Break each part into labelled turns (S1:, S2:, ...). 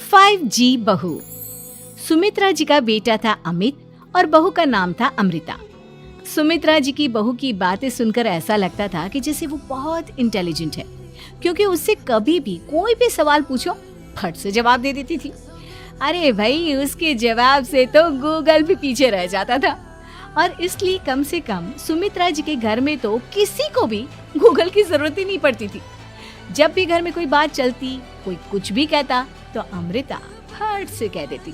S1: 5G बहू। सुमित्रा जी का बेटा था अमित और बहू का नाम था अमृता। सुमित्रा जी की बहू की बातें सुनकर ऐसा लगता था कि जैसे वो बहुत इंटेलिजेंट है, क्योंकि उससे कभी भी कोई भी सवाल पूछो फट से जवाब दे देती थी। अरे भाई, उसके जवाब से तो गूगल भी पीछे रह जाता था। और इसलिए कम से कम सुमित्रा जी के घर में तो किसी को भी गूगल की जरूरत ही नहीं पड़ती थी। जब भी घर में कोई बात चलती, कोई कुछ भी कहता, तो अमृता फट से कह देती,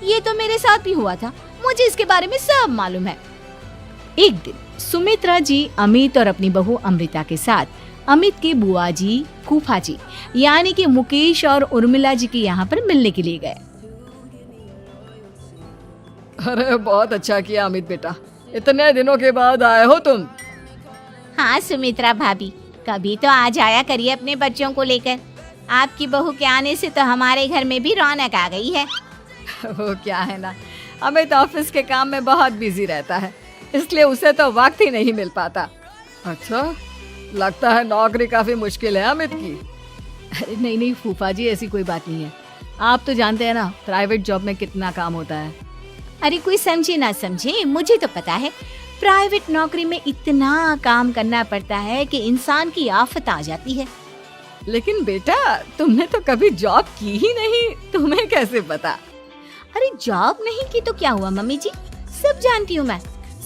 S1: ये तो मेरे साथ भी हुआ था, मुझे इसके बारे में सब मालूम है। एक दिन सुमित्रा जी अमित और अपनी बहू अमृता के साथ अमित के बुआ जी, फूफा जी यानी कि मुकेश और उर्मिला जी के यहाँ पर मिलने के लिए गए।
S2: अरे बहुत अच्छा किया अमित बेटा, इतने दिनों के बाद आए हो तुम।
S3: हाँ सुमित्रा भाभी, कभी तो आ जाया करिए अपने बच्चों को लेकर। आपकी बहू के आने से तो हमारे घर में भी रौनक आ गई है।
S2: वो क्या है ना, अमित ऑफिस के काम में बहुत बिजी रहता है, इसलिए उसे तो वक्त ही नहीं मिल पाता। अच्छा, लगता है नौकरी काफी मुश्किल है अमित की।
S1: अरे नहीं फूफा जी, ऐसी कोई बात नहीं है। आप तो जानते हैं ना प्राइवेट जॉब में कितना काम होता है।
S3: अरे कोई समझे ना समझे, मुझे तो पता है प्राइवेट नौकरी में इतना काम करना पड़ता है कि इंसान की आफत आ जाती है।
S2: लेकिन बेटा, तुमने तो कभी जॉब की ही नहीं, तुम्हें कैसे पता?
S3: अरे जॉब नहीं की तो क्या हुआ मम्मी जी, सब जानती हूँ मैं।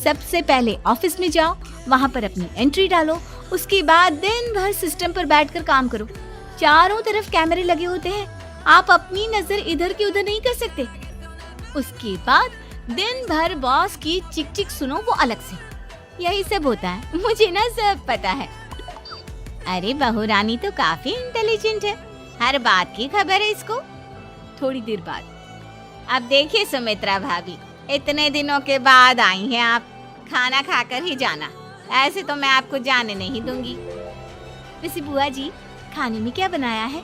S3: सबसे पहले ऑफिस में जाओ, वहाँ पर अपनी एंट्री डालो, उसके बाद दिन भर सिस्टम पर बैठकर काम करो। चारों तरफ कैमरे लगे होते हैं, आप अपनी नजर इधर की उधर नहीं कर सकते। उसके बाद दिन भर बॉस की चिक चिक सुनो, वो अलग से। यही सब होता है, मुझे ना सब पता है। अरे बहू रानी तो काफी इंटेलिजेंट है, हर बात की खबर है इसको।
S1: थोड़ी देर बाद,
S3: अब देखिए सुमित्रा भाभी, इतने दिनों के बाद आई हैं आप, खाना खाकर ही जाना, ऐसे तो मैं आपको जाने नहीं दूंगी।
S1: वैसे बुआ जी, खाने में क्या बनाया है?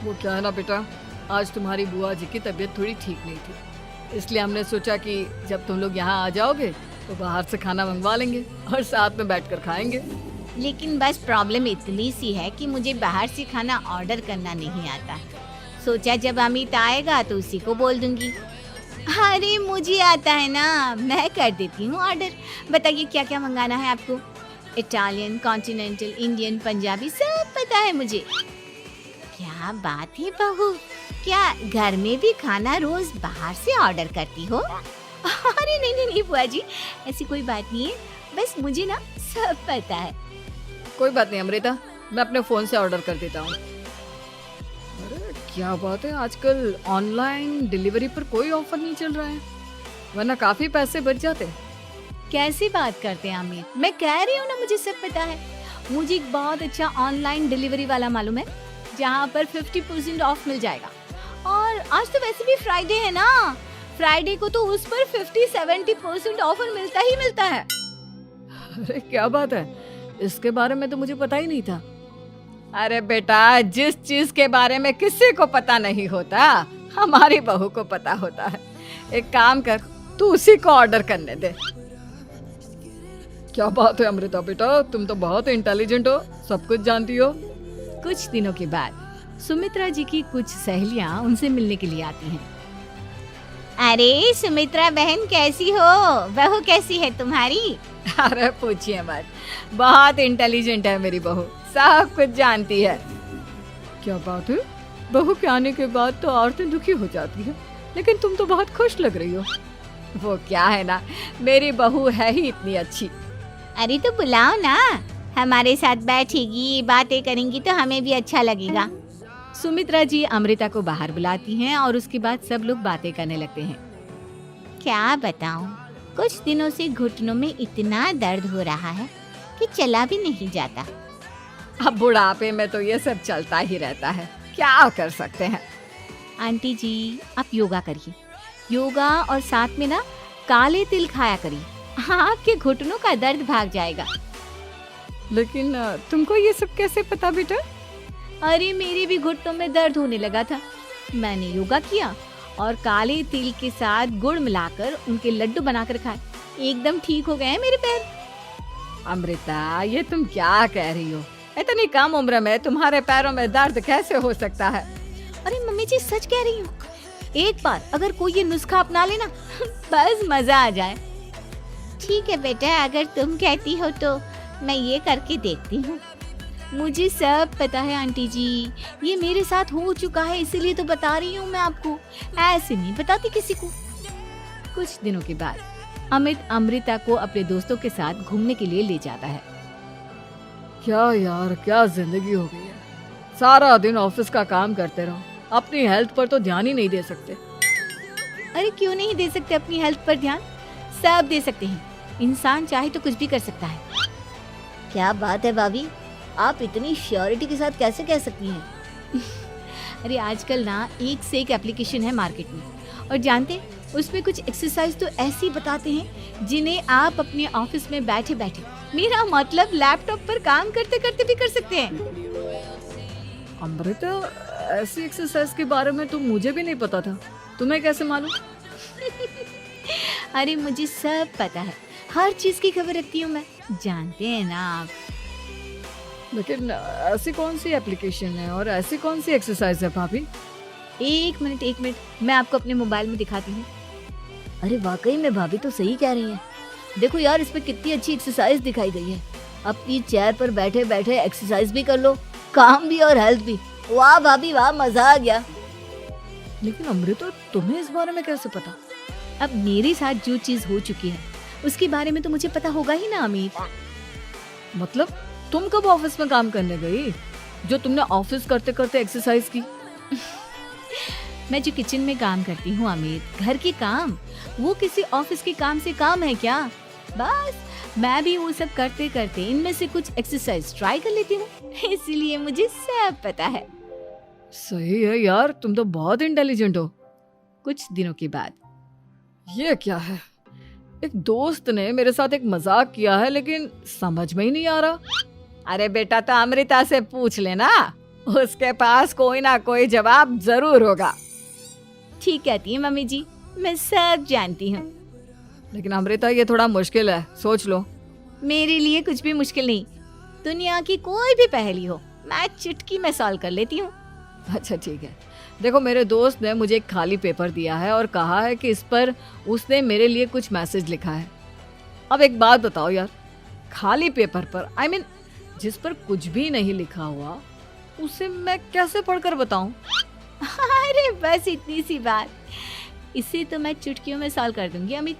S2: वो क्या है ना बेटा, आज तुम्हारी बुआ जी की तबीयत थोड़ी ठीक नहीं थी, इसलिए हमने सोचा कि जब तुम लोग यहाँ आ जाओगे तो बाहर से खाना मंगवा लेंगे और साथ में बैठकर खाएंगे।
S3: लेकिन बस प्रॉब्लम इतनी सी है कि मुझे बाहर से खाना ऑर्डर करना नहीं आता। सोचा जब अमित आएगा तो उसी को बोल दूंगी। अरे मुझे आता है ना, मैं कर देती हूँ ऑर्डर। बताइए क्या क्या मंगाना है आपको? इटालियन, कॉन्टिनेंटल, इंडियन, पंजाबी, सब पता है मुझे। क्या बात है बहू, क्या घर में भी खाना रोज बाहर से ऑर्डर करती हो?
S1: अरे नहीं बुआ जी, ऐसी कोई बात नहीं है, बस मुझे ना सब पता है।
S2: कोई बात नहीं अमृता, मैं अपने फोन से ऑर्डर कर देता हूँ। अरे क्या बात है, आजकल ऑनलाइन डिलीवरी पर कोई ऑफर नहीं चल रहा है, वरना काफी पैसे बच जाते।
S1: कैसी बात करते हैं अमित, मैं कह रही हूँ ना मुझे सब पता है। मुझे एक बहुत अच्छा ऑनलाइन डिलीवरी वाला मालूम है, जहाँ पर 50% ऑफ मिल जाएगा। और आज तो वैसे भी फ्राइडे है ना, फ्राइडे को तो उस पर 50-70% ऑफर मिलता ही मिलता है।
S2: अरे क्या बात है, इसके बारे में तो मुझे पता ही नहीं था। अरे बेटा, जिस चीज के बारे में किसी को पता नहीं होता, हमारी बहू को पता होता है। एक काम कर, तू उसी को ऑर्डर करने दे। क्या बात है अमृता बेटा, तुम तो बहुत इंटेलिजेंट हो, सब कुछ जानती हो।
S1: कुछ दिनों के बाद सुमित्रा जी की कुछ सहेलियां उनसे मिलने के लिए आती हैं।
S3: अरे सुमित्रा बहन कैसी हो, बहू कैसी है तुम्हारी?
S2: अरे पूछिए मत, बहुत इंटेलिजेंट है मेरी बहू, सब कुछ जानती है। क्या बात है, बहू के आने के बाद तो औरतें दुखी हो जाती है, लेकिन तुम तो बहुत खुश लग रही हो। वो क्या है ना, मेरी बहू है ही इतनी अच्छी।
S3: अरे तो बुलाओ ना, हमारे साथ बैठेगी, बातें करेंगी तो हमें भी अच्छा लगेगा।
S1: सुमित्रा जी अमृता को बाहर बुलाती हैं और उसके बाद सब लोग बातें करने लगते हैं।
S3: क्या बताऊं, कुछ दिनों से घुटनों में इतना दर्द हो रहा है कि चला भी नहीं जाता।
S2: अब बुढ़ापे में तो ये सब चलता ही रहता है, क्या कर सकते हैं।
S1: आंटी जी, आप योगा करिए, योगा और साथ में ना काले तिल खाया करिए, आपके घुटनों का दर्द भाग जाएगा।
S2: लेकिन तुमको ये सब कैसे पता बेटा?
S1: अरे मेरे भी घुटनों में दर्द होने लगा था, मैंने योगा किया और काले तिल के साथ गुड़ मिलाकर उनके लड्डू बनाकर खाए, एकदम ठीक हो गए हैं मेरे पैर।
S2: अमृता, ये तुम क्या कह रही हो? इतनी कम उम्र में तुम्हारे पैरों में दर्द कैसे हो सकता है?
S3: अरे मम्मी जी सच कह रही हूँ, एक बार अगर कोई ये नुस्खा अपना लेना
S1: बस मजा आ जाए।
S3: ठीक है बेटा, अगर तुम कहती हो तो मैं ये करके देखती हूँ।
S1: मुझे सब पता है आंटी जी, ये मेरे साथ हो चुका है, इसीलिए तो बता रही हूँ मैं आपको, ऐसे नहीं बताती किसी को। कुछ दिनों के बाद अमित अमृता को अपने दोस्तों के साथ घूमने के लिए ले जाता है।
S2: क्या यार, क्या जिंदगी हो गई है। सारा दिन ऑफिस का काम करते रहो, अपनी हेल्थ पर तो ध्यान ही नहीं दे सकते।
S1: अरे क्यों नहीं दे सकते अपनी हेल्थ पर ध्यान, सब दे सकते हैं। इंसान चाहे तो कुछ भी कर सकता है।
S3: क्या बात है भाभी, आप इतनी श्योरिटी के साथ कैसे कह सकती हैं?
S1: अरे आजकल ना एक से एक एप्लीकेशन है मार्केट में, और जानते हैं उसमें कुछ एक्सरसाइज तो ऐसी बताते हैं जिन्हें आप अपने ऑफिस में बैठे बैठे, मेरा मतलब लैपटॉप पर काम करते करते भी कर सकते हैं।
S2: अमृता, ऐसी एक्सरसाइज के बारे में तो मुझे भी नहीं पता था, तुम्हें कैसे मालूम?
S1: अरे मुझे सब पता है, हर चीज की खबर रखती हूँ मैं, जानते हैं ना आप।
S2: लेकिन ऐसी कौन सी एप्लीकेशन है और ऐसी कौन सी एक्सरसाइज है भाभी?
S1: एक मिनट, मैं आपको अपने मोबाइल में दिखाती हूँ।
S3: अरे वाकई में भाभी तो सही कह रही हैं। देखो यार, इसमें कितनी अच्छी एक्सरसाइज दिखाई गई है। अपनी चेयर पर बैठे बैठे एक्सरसाइज भी कर लो, काम भी और हेल्थ भी। वाह भाभी वाह, मजा आ गया।
S2: लेकिन अमृता, तुम्हें इस बारे में कैसे पता?
S1: अब मेरे साथ जो चीज हो चुकी है उसके बारे में तो मुझे पता होगा ही ना अमित।
S2: मतलब तुम कब ऑफिस में काम करने गई जो तुमने ऑफिस करते करते एक्सरसाइज की?
S1: मैं जो किचन में काम करती हूँ अमित, घर के काम, वो किसी ऑफिस के काम से काम है क्या? बस मैं भी वो सब करते करते इनमें से कुछ एक्सरसाइज ट्राई कर लेती हूँ, इसीलिए मुझे सब पता है।
S2: सही है यार, तुम तो बहुत इंटेलिजेंट हो।
S1: कुछ दिनों के बाद
S2: ये क्या है, एक दोस्त ने मेरे साथ एक मजाक किया है लेकिन समझ में ही नहीं आ रहा।
S1: अरे बेटा, तो अमृता से पूछ लेना, उसके पास कोई ना कोई जवाब जरूर होगा। ठीक कहती है मम्मी जी, मैं सब जानती हूँ।
S2: लेकिन अमृता, ये थोड़ा मुश्किल है, सोच लो।
S1: मेरे लिए कुछ भी मुश्किल नहीं, दुनिया की कोई भी पहेली हो मैं चुटकी में सॉल्व कर लेती हूँ।
S2: अच्छा ठीक है, देखो मेरे दोस्त ने मुझे एक खाली पेपर दिया है और कहा है कि इस पर उसने मेरे लिए कुछ मैसेज लिखा है। अब एक बात बताओ यार, खाली पेपर पर, I mean, जिस पर कुछ भी नहीं लिखा हुआ, उसे मैं कैसे पढ़कर बताऊं?
S1: अरे बस इतनी सी बात, इसे तो मैं चुटकियों में सॉल्व कर दूंगी अमित।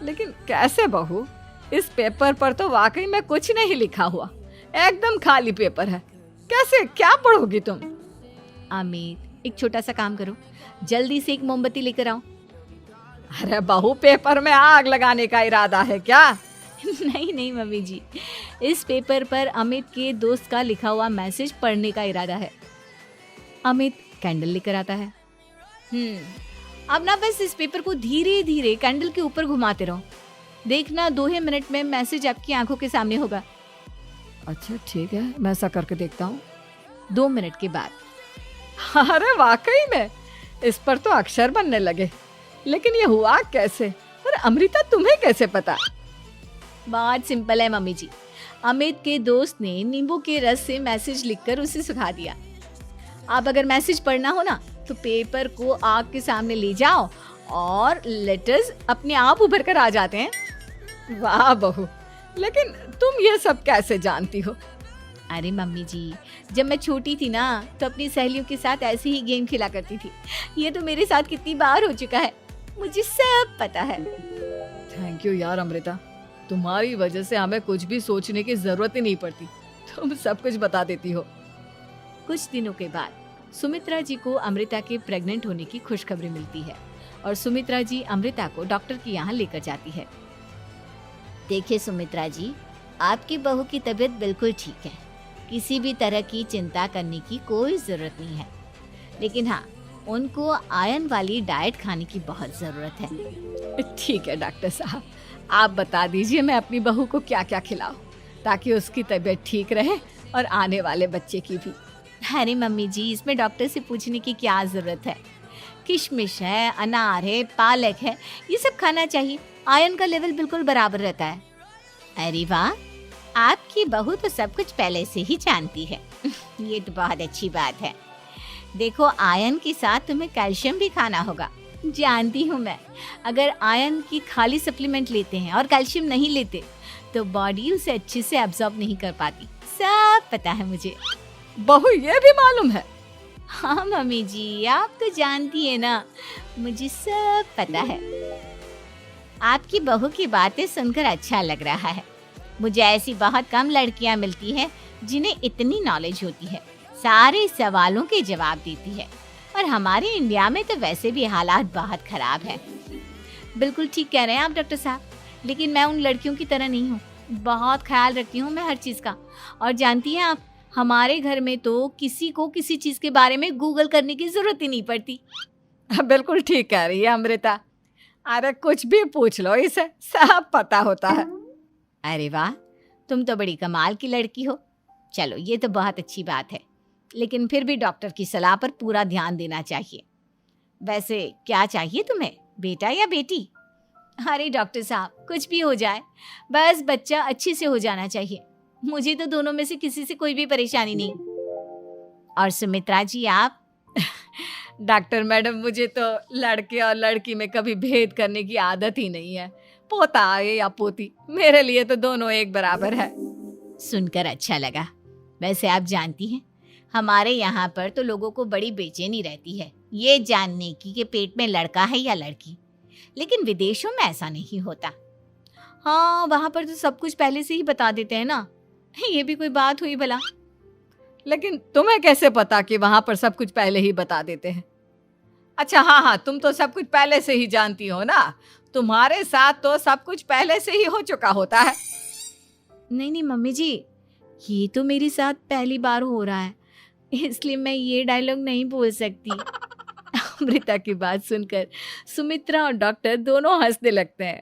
S2: लेकिन कैसे बहू, इस पेपर पर तो वाकई में कुछ नहीं लिखा हुआ, एकदम खाली पेपर है, कैसे, क्या पढ़ोगी तुम?
S1: अमित, एक छोटा सा काम करो, जल्दी से एक मोमबत्ती लेकर आओ।
S2: अरे बहू, पेपर में आग लगाने का इरादा है क्या?
S1: नहीं मम्मी जी, इस पेपर पर अमित के दोस्त का लिखा हुआ मैसेज पढ़ने का इरादा है। अमित कैंडल लेकर आता है। अब ना बस इस पेपर को धीरे धीरे कैंडल के ऊपर घुमाते रहो, देखना 2 ही मिनट में मैसेज आपकी आंखों के सामने होगा।
S2: अच्छा ठीक है, मैं ऐसा करके देखता हूँ।
S1: 2 मिनट के बाद,
S2: अरे वाकई में इस पर तो अक्षर बनने लगे, लेकिन ये हुआ कैसे? अरे अमृता, तुम्हें कैसे पता?
S1: बहुत सिंपल है मम्मी जी, अमित के दोस्त ने नींबू के रस से मैसेज लिखकर उसे सुखा दिया। आप अगर मैसेज पढ़ना हो ना तो पेपर को आग के सामने ले जाओ और लेटर्स अपने आप उभर कर आ जाते हैं।
S2: वाह बहू, लेकिन तुम ये सब कैसे जानती हो?
S1: अरे मम्मी जी, जब मैं छोटी थी ना तो अपनी सहेलियों के साथ ऐसे ही गेम खेला करती थी। ये तो मेरे साथ कितनी बार हो चुका है, मुझे सब पता है।
S2: थैंक यू यार अमृता, तुम्हारी वजह से हमें कुछ भी सोचने की जरूरत ही नहीं पड़ती, तुम सब कुछ बता देती हो।
S1: कुछ दिनों के बाद सुमित्रा जी को अमृता के प्रेग्नेंट होने की खुशखबरी मिलती है और सुमित्रा जी अमृता को डॉक्टर के यहाँ लेकर जाती है।
S3: देखिए सुमित्रा जी, आपकी बहू की तबीयत बिल्कुल ठीक है, किसी भी तरह की चिंता करने की कोई जरूरत नहीं है। लेकिन हाँ, उनको आयरन वाली डाइट खाने की बहुत जरूरत है।
S2: ठीक है डॉक्टर साहब, आप बता दीजिए मैं अपनी बहू को क्या क्या खिलाऊं ताकि उसकी तबीयत ठीक रहे और आने वाले बच्चे की भी।
S1: अरे मम्मी जी, इसमें डॉक्टर से पूछने की क्या जरूरत है, किशमिश है, अनार है, पालक है, ये सब खाना चाहिए, आयरन का लेवल बिल्कुल बराबर रहता है।
S3: अरे वाह, आपकी बहू तो सब कुछ पहले से ही जानती है। ये तो बहुत अच्छी बात है। देखो, आयरन के साथ तुम्हें कैल्शियम भी खाना होगा।
S1: जानती हूँ मैं, अगर आयरन की खाली सप्लीमेंट लेते हैं और कैल्शियम नहीं लेते तो बॉडी उसे अच्छे से एब्जॉर्ब नहीं कर पाती। सब पता है मुझे।
S2: बहू ये भी मालूम है?
S1: हाँ मम्मी जी, आप तो जानती है ना, मुझे सब पता है।
S3: आपकी बहू की बातें सुनकर अच्छा लग रहा है। मुझे ऐसी बहुत कम लड़कियां मिलती हैं जिन्हें इतनी नॉलेज होती है, सारे सवालों के जवाब देती है। और हमारे इंडिया में तो वैसे भी हालात बहुत खराब है।
S1: बिल्कुल ठीक कह रहे हैं आप डॉक्टर साहब, लेकिन मैं उन लड़कियों की तरह नहीं हूँ। बहुत ख्याल रखती हूँ मैं हर चीज़ का। और जानती हैं आप, हमारे घर में तो किसी को किसी चीज़ के बारे में गूगल करने की ज़रूरत ही नहीं पड़ती।
S2: बिल्कुल ठीक कह रही है अमृता। अरे कुछ भी पूछ लो, इसे सब पता होता है।
S3: अरे वाह, तुम तो बड़ी कमाल की लड़की हो। चलो, ये तो बहुत अच्छी बात है, लेकिन फिर भी डॉक्टर की सलाह पर पूरा ध्यान देना चाहिए। वैसे क्या चाहिए तुम्हें, बेटा या बेटी?
S1: अरे डॉक्टर साहब, कुछ भी हो जाए, बस बच्चा अच्छे से हो जाना चाहिए। मुझे तो दोनों में से किसी से कोई भी परेशानी नहीं।
S3: और सुमित्रा जी, आप?
S2: डॉक्टर मैडम, मुझे तो लड़के और लड़की में कभी भेद करने की आदत ही नहीं है। पोता आए या पोती, मेरे लिए तो दोनों एक बराबर है।
S3: सुनकर अच्छा लगा। वैसे आप जानती हैं, हमारे यहाँ पर तो लोगों को बड़ी बेचैनी रहती है ये जानने की कि पेट में लड़का है या लड़की, लेकिन विदेशों में ऐसा नहीं होता।
S1: हाँ, वहाँ पर तो सब कुछ पहले से ही बता देते हैं ना। ये भी कोई बात हुई भला?
S2: लेकिन तुम्हें कैसे पता कि वहां पर सब कुछ पहले ही बता देते हैं? अच्छा हाँ, तुम तो सब कुछ पहले से ही जानती हो ना। तुम्हारे साथ तो सब कुछ पहले से ही हो चुका होता है।
S1: नहीं मम्मी जी, ये तो मेरे साथ पहली बार हो रहा है, इसलिए मैं ये डायलॉग नहीं बोल सकती। अमृता की बात सुनकर सुमित्रा और डॉक्टर दोनों हंसने लगते हैं।